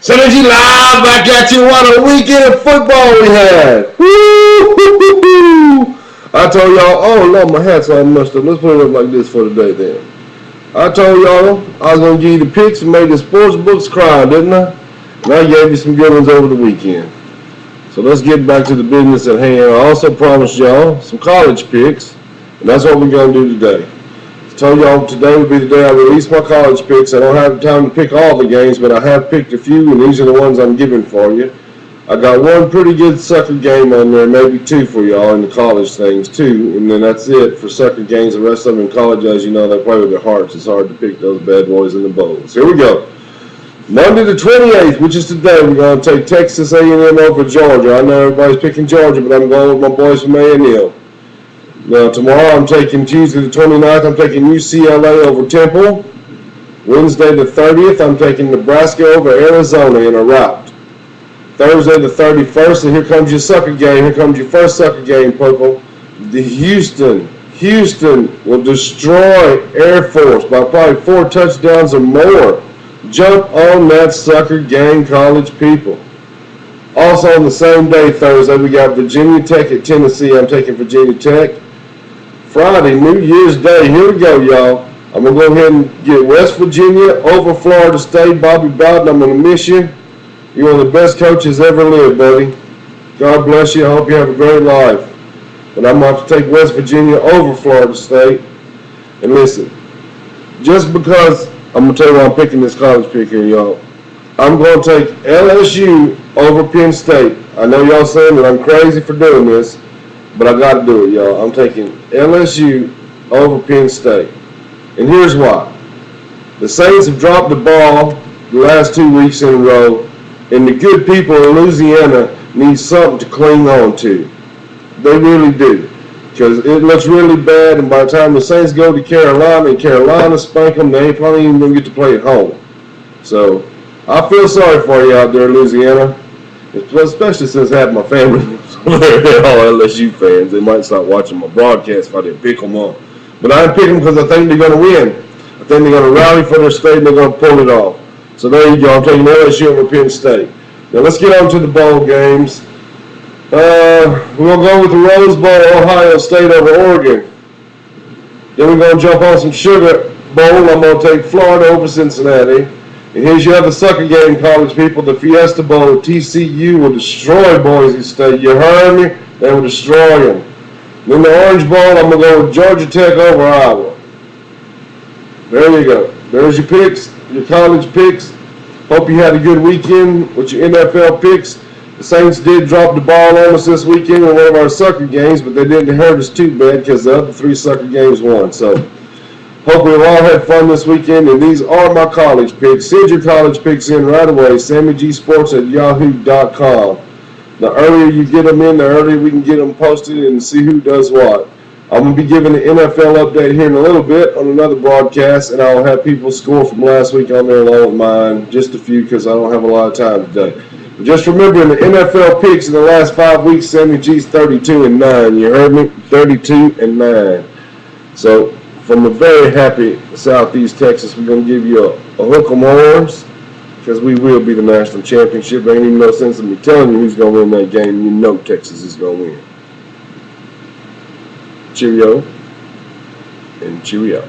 Synergy Live back at you. What a weekend of football we had. Woo-hoo-hoo-hoo. I told y'all, oh Lord, my hat's all messed up. Let's put it up like this for today then. I told y'all I was going to give you the picks and make the sports books cry, didn't I? And I gave you some good ones over the weekend. So let's get back to the business at hand. I also promised y'all some college picks, and that's what we're going to do today. I told y'all today would be the day I release my college picks. I don't have time to pick all the games, but I have picked a few, and these are the ones I'm giving for you. I got one pretty good sucker game on there, maybe two for y'all in the college things too, and then that's it for sucker games. The rest of them in college, as you know, they play with their hearts. It's hard to pick those bad boys in the bowls. Here we go. Monday the 28th, which is today, we're going to take Texas A&M over Georgia. I know everybody's picking Georgia, but I'm going with my boys from A&M. Now, tomorrow I'm taking Tuesday the 29th, I'm taking UCLA over Temple. Wednesday the 30th, I'm taking Nebraska over Arizona in a rout. Thursday the 31st, and here comes your sucker game. Here comes your first sucker game, Popo. The Houston will destroy Air Force by probably 4 touchdowns or more. Jump on that sucker game, college people. Also on the same day, Thursday, we got Virginia Tech at Tennessee. I'm taking Virginia Tech. Friday, New Year's Day. Here we go, y'all. I'm going to go ahead and get West Virginia over Florida State. Bobby Bowden, I'm going to miss you. You're one of the best coaches ever lived, buddy. God bless you. I hope you have a great life. But I'm going to have to take West Virginia over Florida State. And listen, just because I'm going to tell you why I'm picking this college pick here, y'all. I'm going to take LSU over Penn State. I know y'all saying that I'm crazy for doing this, but I got to do it, y'all. I'm taking LSU over Penn State. And here's why. The Saints have dropped the ball the last 2 weeks in a row, and the good people in Louisiana need something to cling on to. They really do. Because it looks really bad, and by the time the Saints go to Carolina and Carolina spank them, they ain't probably even going to get to play at home. So I feel sorry for you out there in Louisiana, especially since half my family they're all LSU fans. They might start watching my broadcast if I didn't pick them up. But I didn't pick them because I think they're going to win. I think they're going to rally for their state and they're going to pull it off. So there you go. I'm taking LSU over Penn State. Now let's get on to the bowl games. We're going to go with the Rose Bowl, Ohio State over Oregon. Then we're going to jump on some Sugar Bowl. I'm going to take Florida over Cincinnati. And here's your other sucker game, college people, the Fiesta Bowl. TCU will destroy Boise State. You heard me? They will destroy them. Then the Orange Bowl, I'm going to go with Georgia Tech over Iowa. There you go. There's your picks, your college picks. Hope you had a good weekend with your NFL picks. The Saints did drop the ball on us this weekend in one of our sucker games, but they didn't hurt us too bad because the other 3 sucker games won. So hope we've all had fun this weekend, and these are my college picks. Send your college picks in right away, SammyGSports@yahoo.com. The earlier you get them in, the earlier we can get them posted and see who does what. I'm going to be giving the NFL update here in a little bit on another broadcast, and I'll have people's score from last week on there along with mine, just a few because I don't have a lot of time today. But just remember, in the NFL picks in the last 5 weeks, Sammy G's 32-9. You heard me? 32-9. So from a very happy Southeast Texas, we're going to give you a hook 'em horns because we will be the national championship. There ain't even no sense in me telling you who's going to win that game. You know Texas is going to win. Cheerio and cheerio.